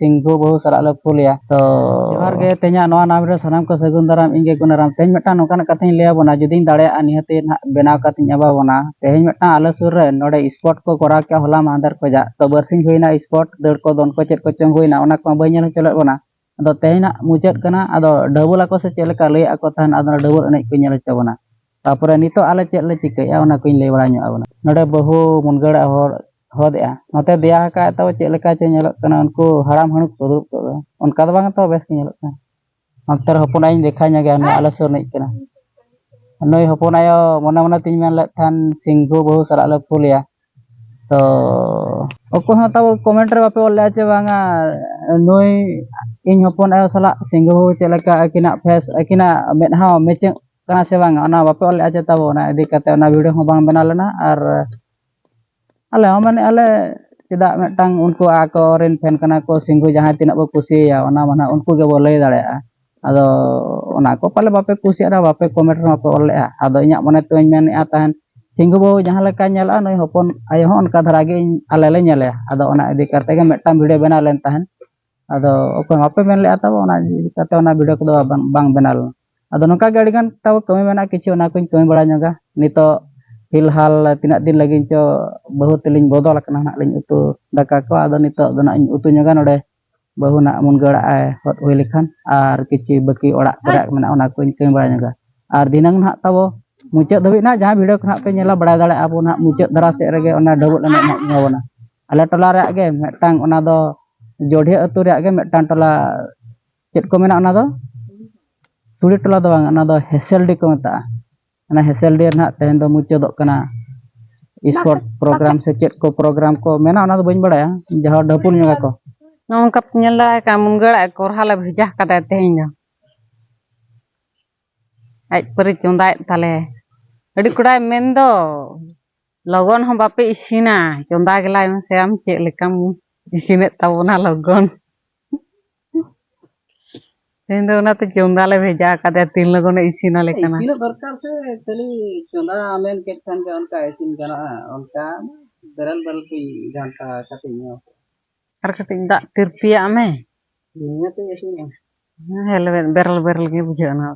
सिंगु बहु सारा ले फुलिया तो जोहार गे तेना नवा नाम रे सनाम को सगुन दाराम इंगे गुनाराम तेज मेटा नोकान कथाई ले बोना जुदी दाड़े निहते बेनाव कथाई एबा बोना तेज मेटा आले सुर रे नोडे स्पॉट को करा के होला मांदर को जा तो बरसिंग होइना स्पॉट दड़ को दोन को चेक को चंग होइना ओना को बइनल चले बोना अदो तेना मुचाद कना अदो डबल को से चेलका ले आको थान अदो डबल एने को नेल चबना तापरे नितो आले चेक ले चिकया ओना को ले बड़ा ᱧᱚᱜ बोना नोडे बहु मुनगड़ा होर होदया नोते दिया का तो चेलका चे नेल कना उनको हराम हणुक तो दुरुब तो उनका तो बांग तो बेस के नेल कना अंतर हपनाई देखा nya ga आले सुर नहीं कना नई हपनायो मना मना तिन मेन ले थान सिंगु बहु सारा ले फुलिया तो ओको हाँ तब कमेंट रे बापे ओले चे बांगा नई इन हपन आयो साला सिंगु बहु चेलका अकिना फेस अकिना मेदहा मेचे कना से बांगा ओना बापे ओले चे तब ओना इदी कते ओना वीडियो हो बांग बना लेना और आले माने आले चेदा मेटांग उनको आको रेन फैन कना को सिंगु जहां तिना बो कुसिया ओना माना उनको के बो लay दाड़ेया अदो ओना को पाले बापे कुसिया रा बापे कमेंट रे बापे ओलेया अदो इᱧा मने तोኝ मेनया ताहन सिंगु बहु जहां लेका नेला नई हपन आयो हो उनका धरा गे आले ले नेले अदो ओना इदी करते गे मेटांग वीडियो बना लेन ताहन अदो ओको बापे मेन ले तब ओना इदी करते ओना वीडियो को बांग बनाल अदो नोका गे अडिगान तब कमी मेना किछु ओना कोኝ कमी बड़ा ᱧᱚᱜᱟ नितो फिलहाल तीना दिन लगी चो बहु तेलिंग बदल कना ना लिंग उतु दाका को अदो नितो दो ना उतु ᱧᱚᱜᱟ नोडे बहु ना मुनगड़ा आय हट होय लेखान आर किछि बाकी ओड़ा करा मेना ओना कोኝ कमी बड़ा ᱧᱚᱜᱟ आर दिनांग ना तब मुचाद धबी ना जहां वीडियो को ना पे नेला बड़ा दाड़े आबो ना मुचाद धरा से रेगे ओना डबल एने ना ङावना आले टोला रे गे मेटांग ओना दो जोढ़िया अतु रे गे मेटांग टोला चेत को मेना ओना दो तुड़ी टोला दो बांग ओना दो हेसेलडी को मेता ना हेसेलडी ना तेन दो मुचादो कना स्पोर्ट प्रोग्राम से चेत को प्रोग्राम को मेना ओना दो बइन बड़ाया जहां डपुन ᱧᱚᱜᱟ को नौका नेला का मुनगड़ा कोरहाला भेजा कदा तेहन दो आज परि चोंदा ताले अड़ी कुड़ा मेन दो लगन हम बापे इसिना चोंदा गेला से आम चेक लेका मु इसिने ताबोना लगन तेन दो ना तो चोंदा ले भेजा कदा तीन लगन इसिना लेकना इसिनो दरकार से तली चोंदा आमेन के थान के उनका इसिन गना उनका बरल बरल की घंटा कटिंग और कटिंग दा तिरपिया में दुनिया तो इसिन हेल बेरल बेरल के बुझाना